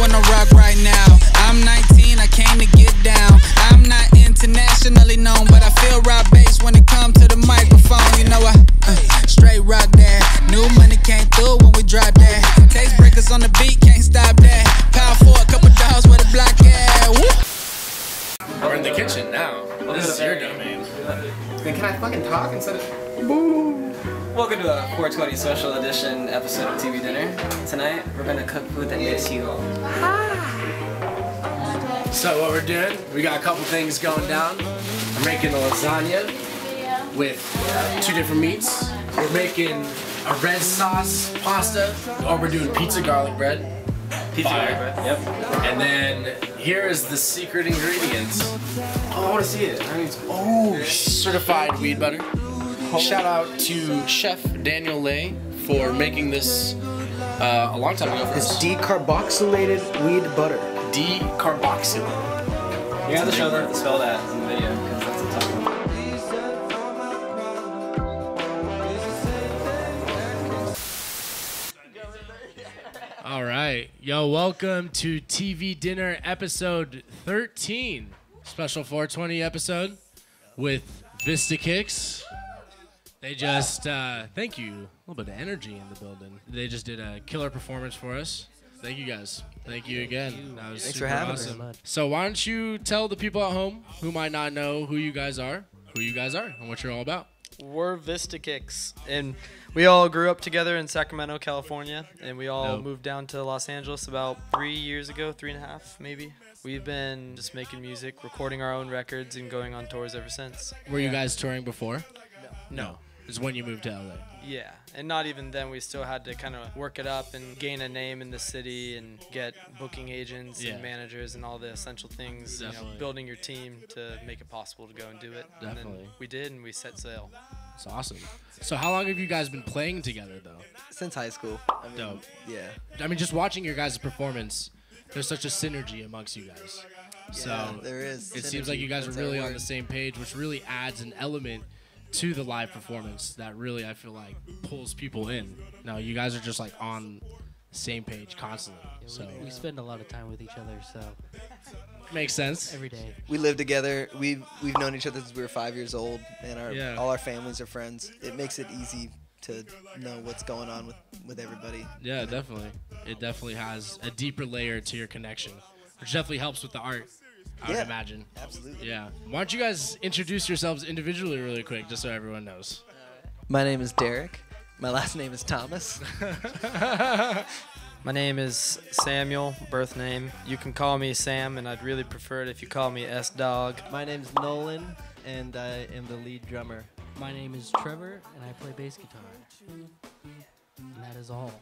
wanna rock right now. I'm 19, I came to get down. I'm not internationally known, but I feel rock bass when it comes to the microphone. You know I straight rock that. New money came through when we drop that. Tastebreakers on the beat, can't stop that. Power for a couple dollars with a block at. Woo! We're in the kitchen now. This is your domain. Then can I fucking talk instead of... Boom! Welcome to a 420 special edition episode of TV Dinner. Tonight, we're gonna cook food that makes you So what we're doing, we got a couple things going down. We're making a lasagna with 2 different meats. We're making a red sauce pasta. Oh, we're doing pizza garlic bread. pizza garlic bread. Yep. And then here is the secret ingredients. Oh, I want to see it. Oh, certified weed butter. Shout out to Chef Daniel Le for making this a long time ago for us. It's decarboxylated weed butter. Decarboxylated. You have to show them to spell that in the video because that's a tough one. All right, yo, welcome to TV Dinner episode 13, special 420 episode with Vista Kicks. They just, thank you, a little bit of energy in the building. They just did a killer performance for us. Thank you guys. Thank you again. That was Thanks super for having awesome. us. So why don't you tell the people at home who might not know who you guys are, and what you're all about. We're Vista Kicks, and we all grew up together in Sacramento, California, and we all moved down to Los Angeles about 3 years ago, 3.5 maybe. We've been just making music, recording our own records, and going on tours ever since. Were you guys touring before? No. It's when you moved to LA. Yeah, and not even then. We still had to kind of work it up and gain a name in the city and get booking agents and managers and all the essential things. You know, building your team to make it possible to go and do it. Definitely. And then we did, and we set sail. It's awesome. So how long have you guys been playing together, though? Since high school. Dope. Yeah. I mean, just watching your guys' performance, there's such a synergy amongst you guys. So there is. It seems like you guys are really on the same page, which really adds an element to the live performance that really, I feel like, pulls people in. Now, you guys are just like on the same page constantly. Yeah, so we spend a lot of time with each other, so makes sense. every day. We live together. We've known each other since we were 5 years old, and all our families are friends. It makes it easy to know what's going on with everybody. Yeah, definitely. It definitely has a deeper layer to your connection, which definitely helps with the art, I would imagine. Absolutely. Yeah. Why don't you guys introduce yourselves individually really quick, just so everyone knows. My name is Derek. My last name is Thomas. My name is Samuel, birth name. You can call me Sam, and I'd really prefer it if you call me S-Dog. My name's Nolan, and I am the lead drummer. My name is Trevor, and I play bass guitar. And that is all.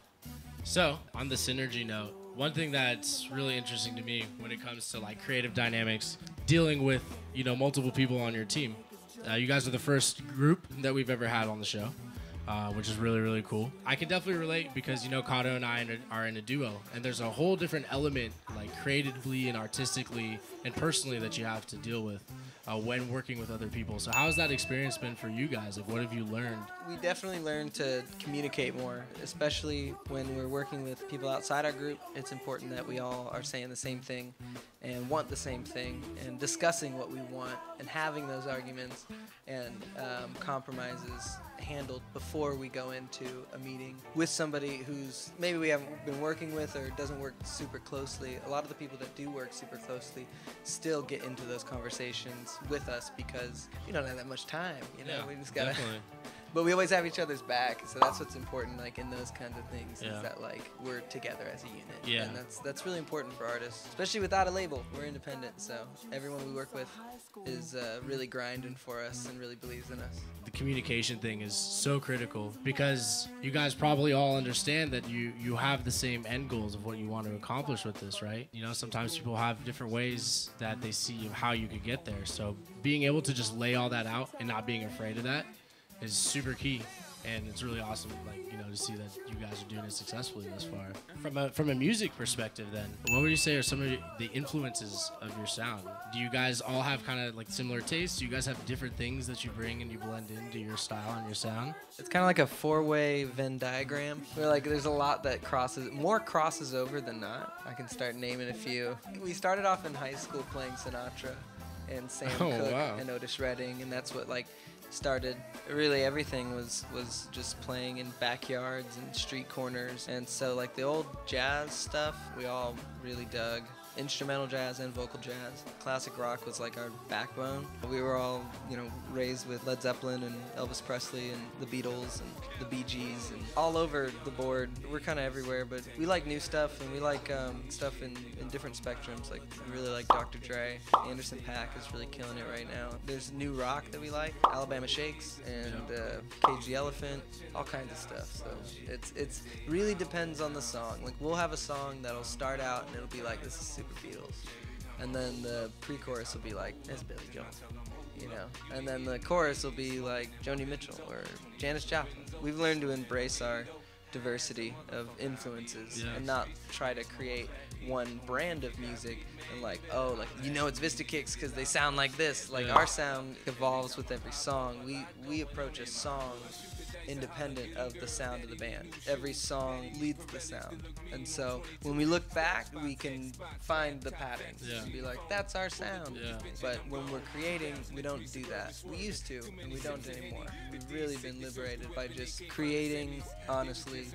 So, on the synergy note, one thing that's really interesting to me when it comes to like creative dynamics, dealing with, you know, multiple people on your team. You guys are the first group that we've ever had on the show, which is really, really cool. I can definitely relate because, you know, Kato and I are in a duo, and there's a whole different element, like creatively and artistically and personally, that you have to deal with when working with other people. So how has that experience been for you guys? Like, what have you learned? We definitely learned to communicate more, especially when we're working with people outside our group. It's important that we all are saying the same thing and want the same thing and discussing what we want and having those arguments and compromises handled before we go into a meeting with somebody who's maybe we haven't been working with or doesn't work super closely. A lot of the people that do work super closely still get into those conversations with us because we don't have that much time, you know. We just gotta definitely. But we always have each other's back, so that's what's important, like in those kinds of things, is that like we're together as a unit. Yeah. And that's really important for artists, especially without a label. We're independent, so everyone we work with is really grinding for us and really believes in us. The communication thing is so critical because you guys probably all understand that you have the same end goals of what you want to accomplish with this, right? You know, sometimes people have different ways that they see of how you could get there. So being able to just lay all that out and not being afraid of that is super key. and it's really awesome, like, you know, to see that you guys are doing it successfully thus far. From a music perspective, then, what would you say are some of the influences of your sound? Do you guys all have kind of like similar tastes? Do you guys have different things that you bring and you blend into your style and your sound? It's kind of like a four-way Venn diagram where like there's a lot that crosses over than not. I can start naming a few. We started off in high school playing Sinatra and Sam Cooke and Otis Redding, and that's what like started. Really everything was just playing in backyards and street corners, and so like the old jazz stuff we all really dug. Instrumental jazz and vocal jazz. Classic rock was like our backbone. We were all, you know, raised with Led Zeppelin and Elvis Presley and the Beatles and the Bee Gees and all over the board. We're kind of everywhere, but we like new stuff, and we like stuff in different spectrums. Like we really like Dr. Dre. Anderson .Paak is really killing it right now. There's new rock that we like, Alabama Shakes and Cage the Elephant, all kinds of stuff. So it's really depends on the song. Like we'll have a song that'll start out and it'll be like, this is super Beatles, and then the pre-chorus will be like, it's Billy Joel, you know, and then the chorus will be like Joni Mitchell or Janis Joplin. We've learned to embrace our diversity of influences and not try to create one brand of music and like, oh, like, you know, it's Vista Kicks because they sound like this. Like our sound evolves with every song. We approach a song independent of the sound of the band. Every song leads the sound, and so when we look back we can find the patterns and be like, that's our sound. But when we're creating, we don't do that. We used to, and we don't anymore. We've really been liberated by just creating honestly,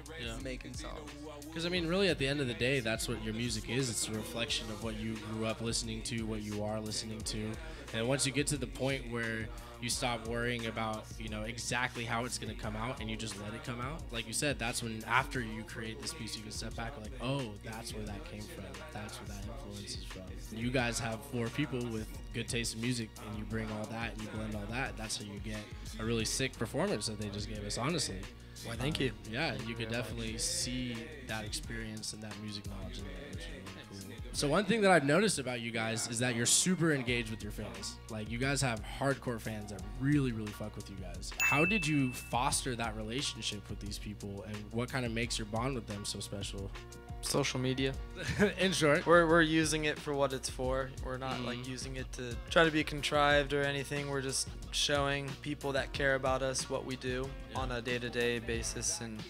making songs. Because I mean, really at the end of the day, that's what your music is. It's a reflection of what you grew up listening to, what you are listening to, and once you get to the point where you stop worrying about, you know, exactly how it's going to come out and you just let it come out. Like you said, that's when after you create this piece, you can step back and like, oh, that's where that came from. That's where that influence is from. You guys have 4 people with good taste in music, and you bring all that and you blend all that. That's how you get a really sick performance that they just gave us, honestly. Well, thank you. Yeah, you could definitely see that experience and that music knowledge in there, which is really cool. So one thing that I've noticed about you guys is that you're super engaged with your fans. Like, you guys have hardcore fans that really, really fuck with you guys. How did you foster that relationship with these people, and what kind of makes your bond with them so special? Social media. In short, we're using it for what it's for. We're not like using it to try to be contrived or anything. We're just showing people that care about us what we do on a day-to-day basis, and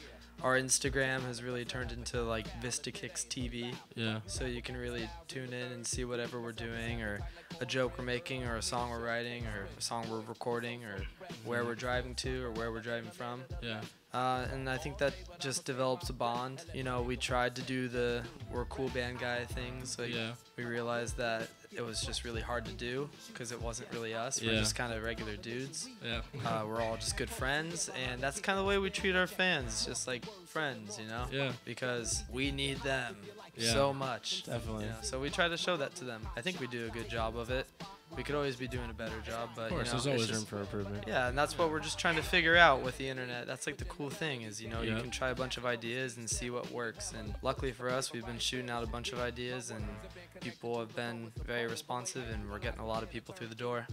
our Instagram has really turned into like Vista Kicks TV. Yeah. So you can really tune in and see whatever we're doing, or a joke we're making, or a song we're writing, or a song we're recording, or where we're driving to, or where we're driving from. Yeah. And I think that just develops a bond. You know, we tried to do the we're a cool band guy things. So we realized that it was just really hard to do because it wasn't really us. We're just kind of regular dudes. Yeah. We're all just good friends, and that's kind of the way we treat our fans, just like friends, you know? Yeah. Because we need them so much. Definitely. You know? So we try to show that to them. I think we do a good job of it. We could always be doing a better job, but of course, you know, there's always room for improvement. Yeah, and that's what we're just trying to figure out with the internet. That's like the cool thing is, you know, you can try a bunch of ideas and see what works. And luckily for us, we've been shooting out a bunch of ideas, and people have been very responsive, and we're getting a lot of people through the door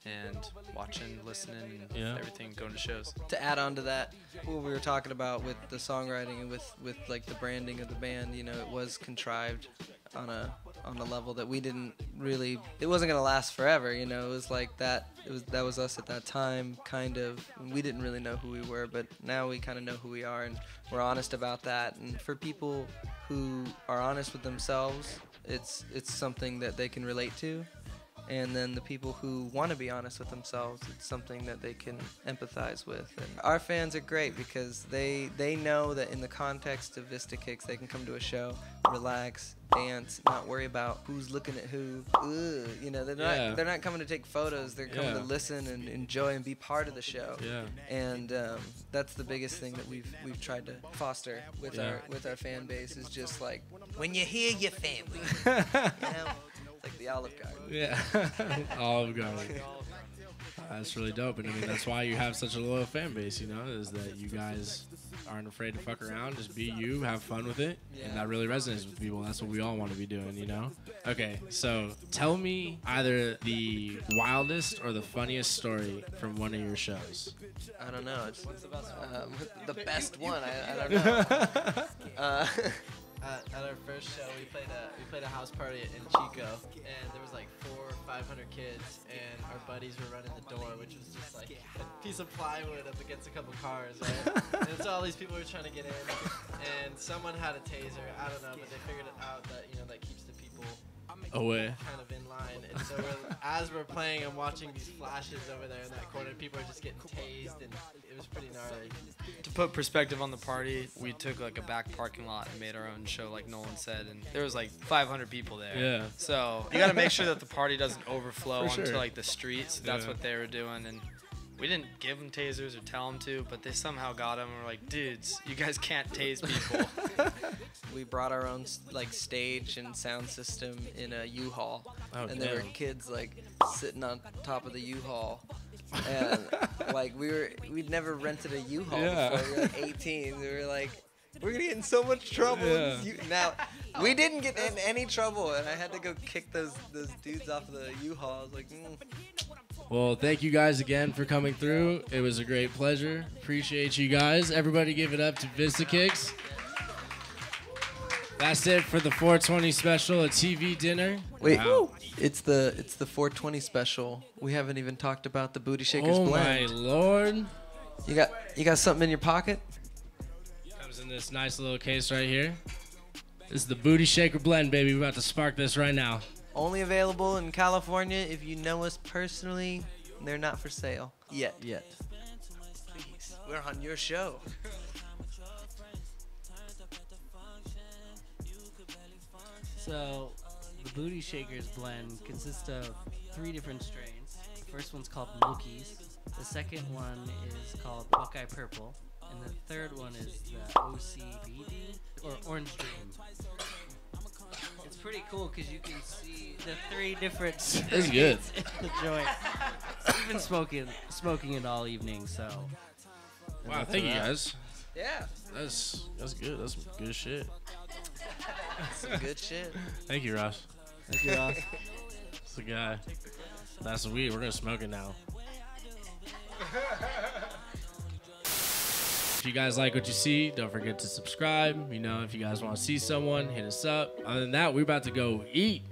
and watching, listening, and everything, going to shows. To add on to that, what we were talking about with the songwriting and with like the branding of the band, you know, it was contrived on a level that we didn't really, it wasn't gonna last forever, you know. It was like that was us at that time, kind of. We didn't really know who we were, but now we kind of know who we are, and we're honest about that. And for people who are honest with themselves, it's something that they can relate to. And then the people who want to be honest with themselves, it's something that they can empathize with. And our fans are great because they know that in the context of Vista Kicks, they can come to a show, relax, dance, not worry about who's looking at who. Ugh, you know, they're not coming to take photos. They're coming to listen and enjoy and be part of the show. Yeah. And that's the biggest thing that we've tried to foster with our fan base, is just like, when you hear your family, you know. Like the Olive Garden. Yeah. Olive Garden. That's really dope. And I mean, that's why you have such a loyal fan base, you know, is that you guys aren't afraid to fuck around. Just be you, have fun with it, and that really resonates with people. That's what we all want to be doing, you know? Okay, so tell me either the wildest or the funniest story from one of your shows. I don't know. It's the best one. I don't know. At our first show, we played a house party in Chico, and there was like 400 or 500 kids, and our buddies were running the door, which was just like a piece of plywood up against a couple cars, right? And so all these people were trying to get in, and someone had a taser. I don't know, but they figured it out that that keeps the people away, kind of in line. And so as we're playing, I'm watching these flashes over there in that corner. People are just getting tased, and it was pretty gnarly. To put perspective on the party, we took like a back parking lot and made our own show, like Nolan said, and there was like 500 people there. Yeah. So you got to make sure that the party doesn't overflow For onto sure. like the streets. So that's what they were doing, and we didn't give them tasers or tell them to, but they somehow got them. And we're like, dudes, you guys can't tase people. We brought our own like stage and sound system in a U-Haul, and there were kids like sitting on top of the U-Haul, and like we'd never rented a U-Haul before. We were like 18. We were like, we're gonna get in so much trouble. Now we didn't get in any trouble, and I had to go kick those dudes off of the U-Haul. I was like, Well, thank you guys again for coming through. It was a great pleasure. Appreciate you guys. Everybody give it up to Vista Kicks. That's it for the 420 special, a TV dinner. Wait, it's the 420 special. We haven't even talked about the Booty Shakers blend. Oh my lord! You got something in your pocket? Comes in this nice little case right here. This is the Booty Shaker blend, baby. We're about to spark this right now. Only available in California. If you know us personally, they're not for sale yet. Please, we're on your show. So, the Booty Shakers blend consists of 3 different strains. The first one's called Milkies. The second one is called Buckeye Purple. And the third one is the OCBD, or Orange Dream. It's pretty cool because you can see the 3 different strains That's good. in the joint. We've been smoking it all evening, so. Wow, thank you guys. Yeah. That's good. That's some good shit. Some good shit. Thank you, Ross. Thank you, Ross. That's the guy. That's the weed. We're gonna smoke it now. If you guys like what you see, don't forget to subscribe. If you guys want to see someone, hit us up. Other than that, we're about to go eat.